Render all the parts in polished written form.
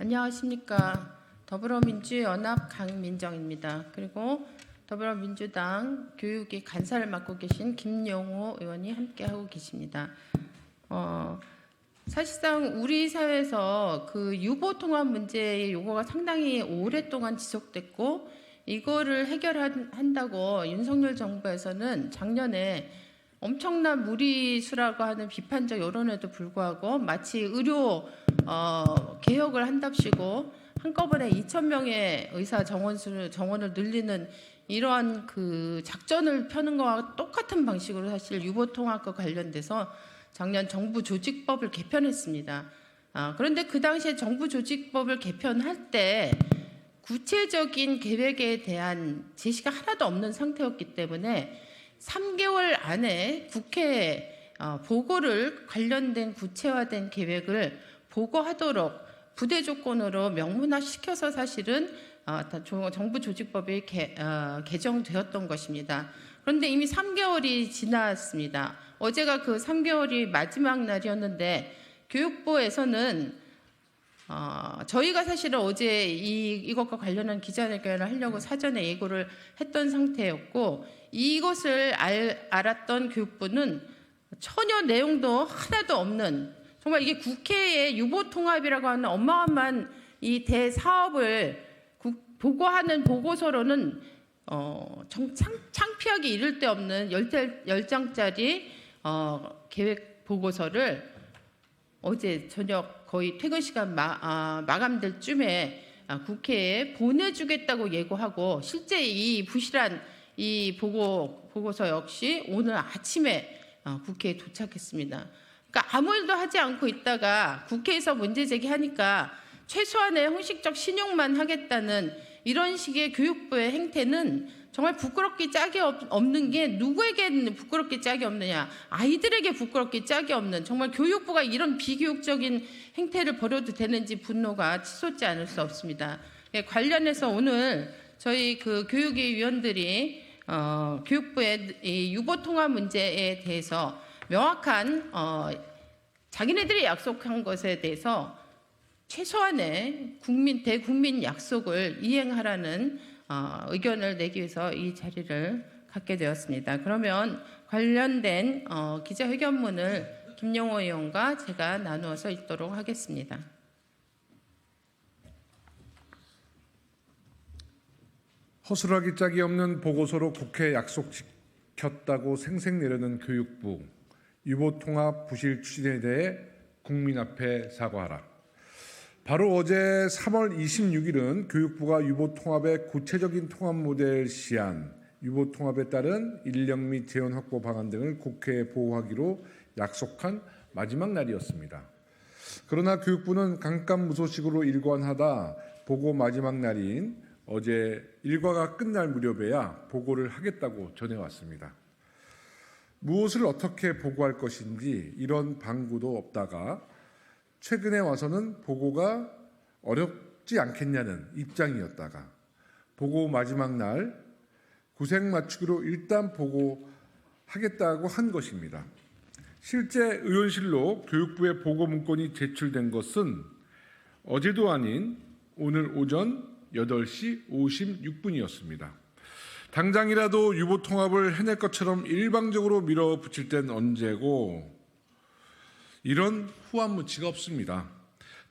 안녕하십니까. 더불어민주연합 강민정입니다. 그리고 더불어민주당 교육위 간사를 맡고 계신 김용호 의원이 함께하고 계십니다. 사실상 우리 사회에서 그 유보 통합 문제의 요구가 상당히 오랫동안 지속됐고, 이거를 해결한다고 윤석열 정부에서는 작년에 엄청난 무리수라고 하는 비판적 여론에도 불구하고 마치 의료 개혁을 한답시고 한꺼번에 2,000명의 의사 정원을 늘리는 이러한 그 작전을 펴는 것과 똑같은 방식으로 사실 유보 통합과 관련돼서 작년 정부 조직법을 개편했습니다. 그런데 그 당시에 정부 조직법을 개편할 때 구체적인 계획에 대한 제시가 하나도 없는 상태였기 때문에 3개월 안에 국회에 보고를 관련된 구체화된 계획을 보고하도록 부대 조건으로 명문화시켜서 사실은 정부 조직법이 개정되었던 것입니다. 그런데 이미 3개월이 지났습니다. 어제가 그 3개월이 마지막 날이었는데 교육부에서는 저희가 사실은 어제 이것과 관련한 기자회견을 하려고 사전에 예고를 했던 상태였고, 이것을 알았던 교육부는 전혀 내용도 하나도 없는, 정말 이게 국회의 유보통합이라고 하는 어마어마한 이 대사업을 보고하는 보고서로는 창피하기 이를 데 없는 10장짜리 계획 보고서를 어제 저녁 거의 퇴근 시간 마감될 쯤에 국회에 보내주겠다고 예고하고, 실제 이 부실한 이 보고서 역시 오늘 아침에 국회에 도착했습니다. 그러니까 아무 일도 하지 않고 있다가 국회에서 문제 제기하니까 최소한의 형식적 신용만 하겠다는 이런 식의 교육부의 행태는 정말 부끄럽기 짝이 없는 게, 누구에게 부끄럽기 짝이 없느냐, 아이들에게 부끄럽기 짝이 없는, 정말 교육부가 이런 비교육적인 행태를 벌여도 되는지 분노가 치솟지 않을 수 없습니다. 관련해서 오늘 저희 그 교육위 위원들이 교육부의 이 유보 통합 문제에 대해서 명확한 자기네들이 약속한 것에 대해서 최소한의 대국민 약속을 이행하라는 의견을 내기 위해서 이 자리를 갖게 되었습니다. 그러면 관련된 기자회견문을 김용호 의원과 제가 나누어서 읽도록 하겠습니다. 허술하기 짝이 없는 보고서로 국회 약속 지켰다고 생색내려는 교육부, 유보통합 부실 추진에 대해 국민 앞에 사과하라. 바로 어제 3월 26일은 교육부가 유보통합의 구체적인 통합 모델 시안, 유보통합에 따른 인력 및 재원 확보 방안 등을 국회에 보고하기로 약속한 마지막 날이었습니다. 그러나 교육부는 깜깜무소식으로 일관하다 보고 마지막 날인 어제 일과가 끝날 무렵에야 보고를 하겠다고 전해왔습니다. 무엇을 어떻게 보고할 것인지 이런 방구도 없다가 최근에 와서는 보고가 어렵지 않겠냐는 입장이었다가 보고 마지막 날 구색 맞추기로 일단 보고하겠다고 한 것입니다. 실제 의원실로 교육부의 보고 문건이 제출된 것은 어제도 아닌 오늘 오전 8시 56분이었습니다. 당장이라도 유보통합을 해낼 것처럼 일방적으로 밀어붙일 땐 언제고, 이런 후한무치가 없습니다.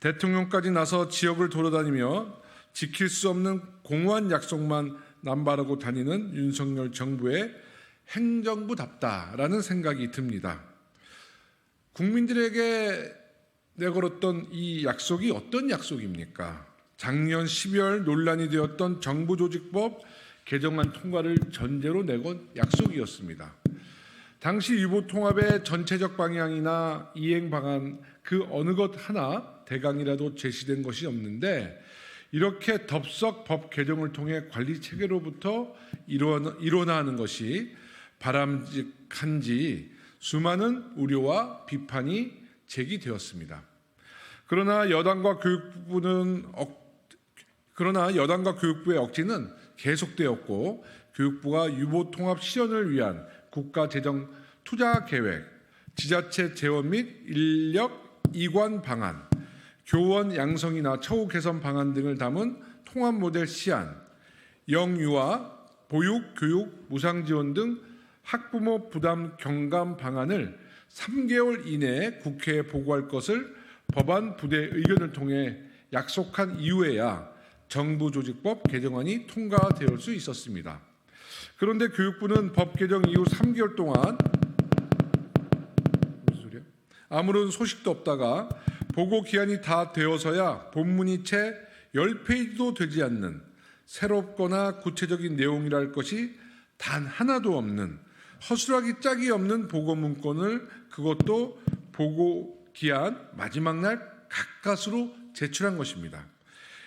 대통령까지 나서 지역을 돌아다니며 지킬 수 없는 공허한 약속만 남발하고 다니는 윤석열 정부의 행정부답다라는 생각이 듭니다. 국민들에게 내걸었던 이 약속이 어떤 약속입니까? 작년 12월 논란이 되었던 정부조직법 개정안 통과를 전제로 내건 약속이었습니다. 당시 유보통합의 전체적 방향이나 이행 방안 그 어느 것 하나 대강이라도 제시된 것이 없는데, 이렇게 덥석 법 개정을 통해 관리 체계로부터 일어나는 것이 바람직한지 수많은 우려와 비판이 제기되었습니다. 그러나 여당과 교육부의 억지는 계속되었고, 교육부가 유보통합 실현을 위한 국가재정 투자 계획, 지자체 재원 및 인력 이관 방안, 교원 양성이나 처우 개선 방안 등을 담은 통합 모델 시안, 영유아, 보육, 교육, 무상 지원 등 학부모 부담 경감 방안을 3개월 이내에 국회에 보고할 것을 법안 부대 의견을 통해 약속한 이후에야 정부조직법 개정안이 통과될 수 있었습니다. 그런데 교육부는 법 개정 이후 3개월 동안 아무런 소식도 없다가 보고 기한이 다 되어서야 본문이 채 10페이지도 되지 않는 새롭거나 구체적인 내용이랄 것이 단 하나도 없는 허술하기 짝이 없는 보고 문건을 그것도 보고 기한 마지막 날 가까스로 제출한 것입니다.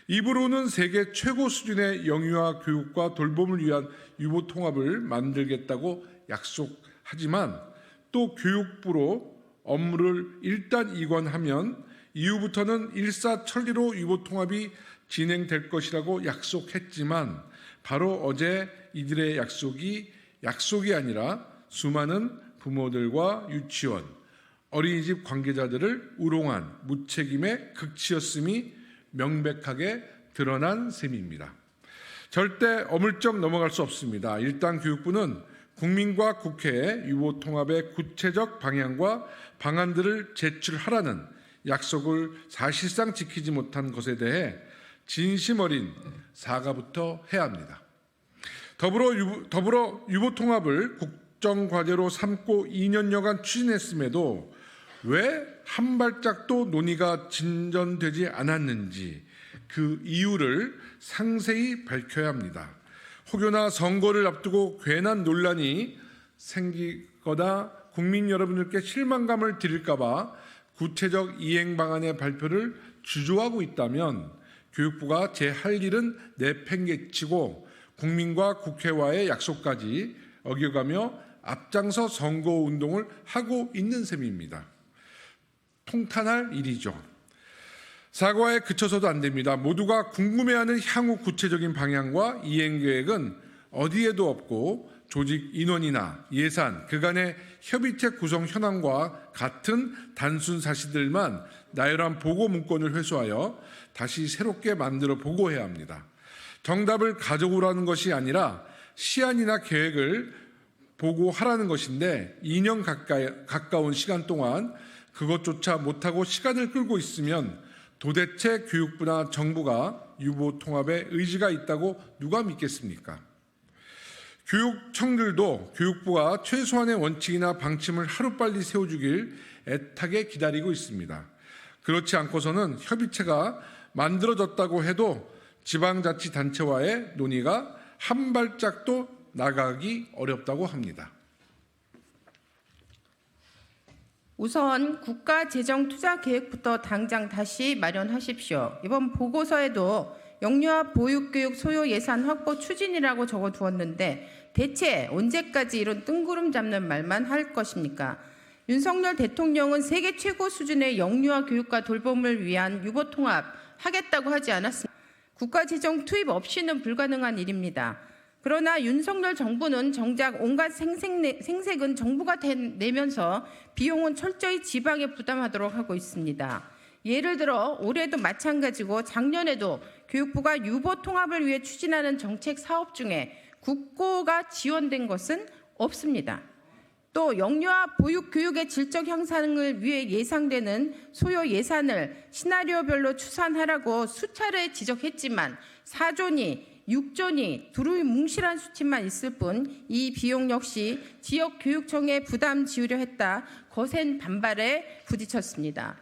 입으로는 세계 최고 수준의 영유아 교육과 돌봄을 위한 유보 통합을 만들겠다고 약속하지만 또 교육부로 업무를 일단 이관하면 이후부터는 일사천리로 유보 통합이 진행될 것이라고 약속했지만 바로 어제 이들의 약속이 아니라 수많은 부모들과 유치원, 어린이집 관계자들을 우롱한 무책임의 극치였음이 명백하게 드러난 셈입니다. 절대 어물쩍 넘어갈 수 없습니다. 일단 교육부는 국민과 국회에 유보 통합의 구체적 방향과 방안들을 제출하라는 약속을 사실상 지키지 못한 것에 대해 진심 어린 사과부터 해야 합니다. 더불어 유보 통합을 국정과제로 삼고 2년여간 추진했음에도 왜 한 발짝도 논의가 진전되지 않았는지 그 이유를 상세히 밝혀야 합니다. 혹여나 선거를 앞두고 괜한 논란이 생기거나 국민 여러분들께 실망감을 드릴까 봐 구체적 이행 방안의 발표를 주저하고 있다면 교육부가 제 할 일은 내팽개치고 국민과 국회와의 약속까지 어겨가며 앞장서 선거운동을 하고 있는 셈입니다. 통탄할 일이죠. 사과에 그쳐서도 안 됩니다. 모두가 궁금해하는 향후 구체적인 방향과 이행계획은 어디에도 없고 조직 인원이나 예산, 그간의 협의체 구성 현황과 같은 단순 사실들만 나열한 보고 문건을 회수하여 다시 새롭게 만들어 보고해야 합니다. 정답을 가져오라는 것이 아니라 시안이나 계획을 보고하라는 것인데 2년 가까운 시간 동안 그것조차 못하고 시간을 끌고 있으면 도대체 교육부나 정부가 유보 통합에 의지가 있다고 누가 믿겠습니까? 교육청들도 교육부가 최소한의 원칙이나 방침을 하루빨리 세워주길 애타게 기다리고 있습니다. 그렇지 않고서는 협의체가 만들어졌다고 해도 지방자치단체와의 논의가 한 발짝도 나가기 어렵다고 합니다. 우선 국가재정투자계획부터 당장 다시 마련하십시오. 이번 보고서에도 영유아 보육교육 소요 예산 확보 추진이라고 적어두었는데 대체 언제까지 이런 뜬구름 잡는 말만 할 것입니까? 윤석열 대통령은 세계 최고 수준의 영유아 교육과 돌봄을 위한 유보 통합 하겠다고 하지 않았습니다. 국가재정 투입 없이는 불가능한 일입니다. 그러나 윤석열 정부는 정작 온갖 생색은 정부가 내면서 비용은 철저히 지방에 부담하도록 하고 있습니다. 예를 들어 올해도 마찬가지고 작년에도 교육부가 유보 통합을 위해 추진하는 정책 사업 중에 국고가 지원된 것은 없습니다. 또 영유아 보육 교육의 질적 향상을 위해 예상되는 소요 예산을 시나리오별로 추산하라고 수차례 지적했지만 4조니 6조니 두루이 뭉실한 수치만 있을 뿐 이 비용 역시 지역교육청에 부담 지우려 했다 거센 반발에 부딪혔습니다.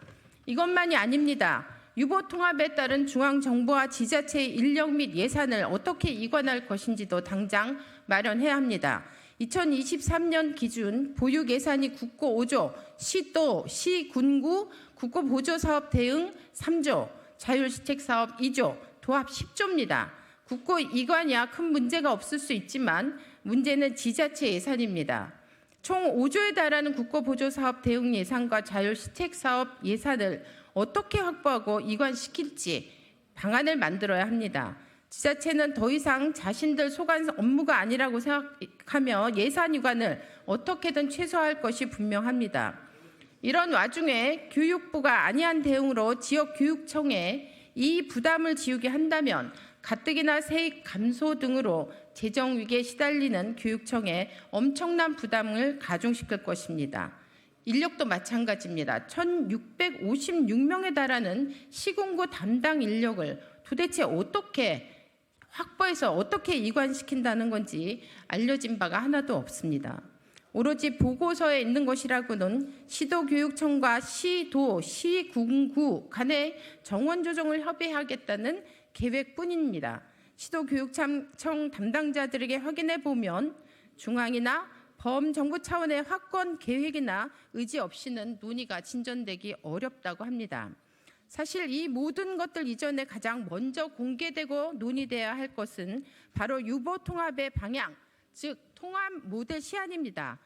이것만이 아닙니다. 유보 통합에 따른 중앙정부와 지자체의 인력 및 예산을 어떻게 이관할 것인지도 당장 마련해야 합니다. 2023년 기준 보육 예산이 국고 5조, 시도, 시군구 국고보조사업 대응 3조, 자율시책사업 2조, 도합 10조입니다. 국고 이관이야 큰 문제가 없을 수 있지만 문제는 지자체 예산입니다. 총 5조에 달하는 국고보조사업 대응 예산과 자율시책사업 예산을 어떻게 확보하고 이관시킬지 방안을 만들어야 합니다. 지자체는 더 이상 자신들 소관 업무가 아니라고 생각하며 예산 이관을 어떻게든 최소화할 것이 분명합니다. 이런 와중에 교육부가 안이한 대응으로 지역교육청에 이 부담을 지우게 한다면 가뜩이나 세입 감소 등으로 재정 위기에 시달리는 교육청에 엄청난 부담을 가중시킬 것입니다. 인력도 마찬가지입니다. 1,656명에 달하는 시공고 담당 인력을 도대체 어떻게 확보해서 어떻게 이관시킨다는 건지 알려진 바가 하나도 없습니다. 오로지 보고서에 있는 것이라고는 시도교육청과 시도, 시군구 간의 정원 조정을 협의하겠다는 계획뿐입니다. 시도교육청 담당자들에게 확인해 보면 중앙이나 범정부 차원의 확건 계획이나 의지 없이는 논의가 진전되기 어렵다고 합니다. 사실 이 모든 것들 이전에 가장 먼저 공개되고 논의돼야 할 것은 바로 유보 통합의 방향, 즉 통합 모델 시안입니다.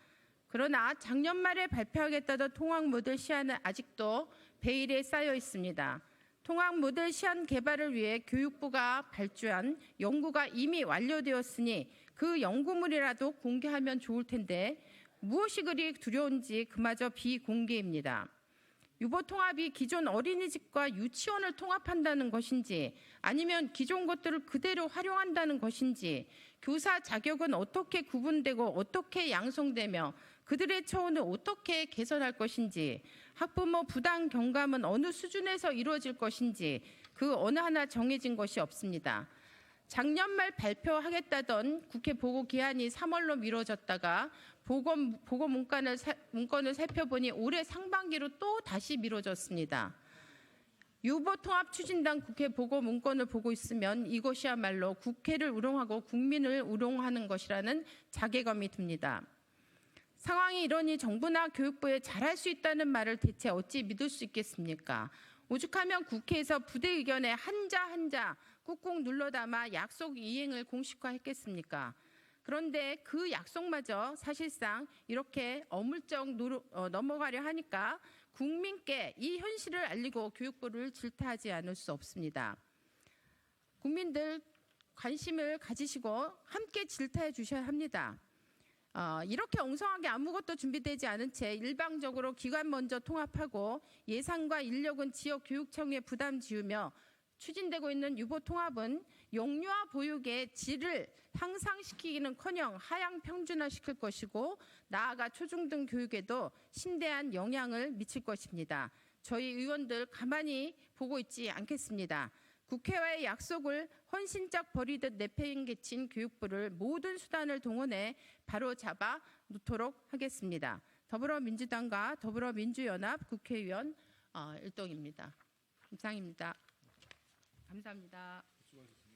그러나 작년 말에 발표하겠다던 통합 모델 시안은 아직도 베일에 쌓여 있습니다. 통합 모델 시안 개발을 위해 교육부가 발주한 연구가 이미 완료되었으니 그 연구물이라도 공개하면 좋을 텐데 무엇이 그리 두려운지 그마저 비공개입니다. 유보 통합이 기존 어린이집과 유치원을 통합한다는 것인지 아니면 기존 것들을 그대로 활용한다는 것인지 교사 자격은 어떻게 구분되고 어떻게 양성되며 그들의 처우는 어떻게 개선할 것인지 학부모 부당 경감은 어느 수준에서 이루어질 것인지 그 어느 하나 정해진 것이 없습니다. 작년 말 발표하겠다던 국회 보고 기한이 3월로 미뤄졌다가 보고 문건을 살펴보니 올해 상반기로 또 다시 미뤄졌습니다. 유보통합 추진단 국회 보고 문건을 보고 있으면 이것이야말로 국회를 우롱하고 국민을 우롱하는 것이라는 자괴감이 듭니다. 상황이 이러니 정부나 교육부에 잘할 수 있다는 말을 대체 어찌 믿을 수 있겠습니까? 오죽하면 국회에서 부대 의견에 한자 한자 꾹꾹 눌러담아 약속 이행을 공식화했겠습니까? 그런데 그 약속마저 사실상 이렇게 어물쩍 넘어가려 하니까 국민께 이 현실을 알리고 교육부를 질타하지 않을 수 없습니다. 국민들 관심을 가지시고 함께 질타해 주셔야 합니다. 이렇게 엉성하게 아무것도 준비되지 않은 채 일방적으로 기관 먼저 통합하고 예산과 인력은 지역교육청에 부담 지우며 추진되고 있는 유보 통합은 영유아 보육의 질을 향상시키기는커녕 하향 평준화시킬 것이고 나아가 초중등 교육에도 심대한 영향을 미칠 것입니다. 저희 의원들 가만히 보고 있지 않겠습니다. 국회와의 약속을 헌신짝 버리듯 내팽개친 교육부를 모든 수단을 동원해 바로잡아 놓도록 하겠습니다. 더불어민주당과 더불어민주연합 국회의원 일동입니다. 이상입니다. 감사합니다. 수고하셨습니다.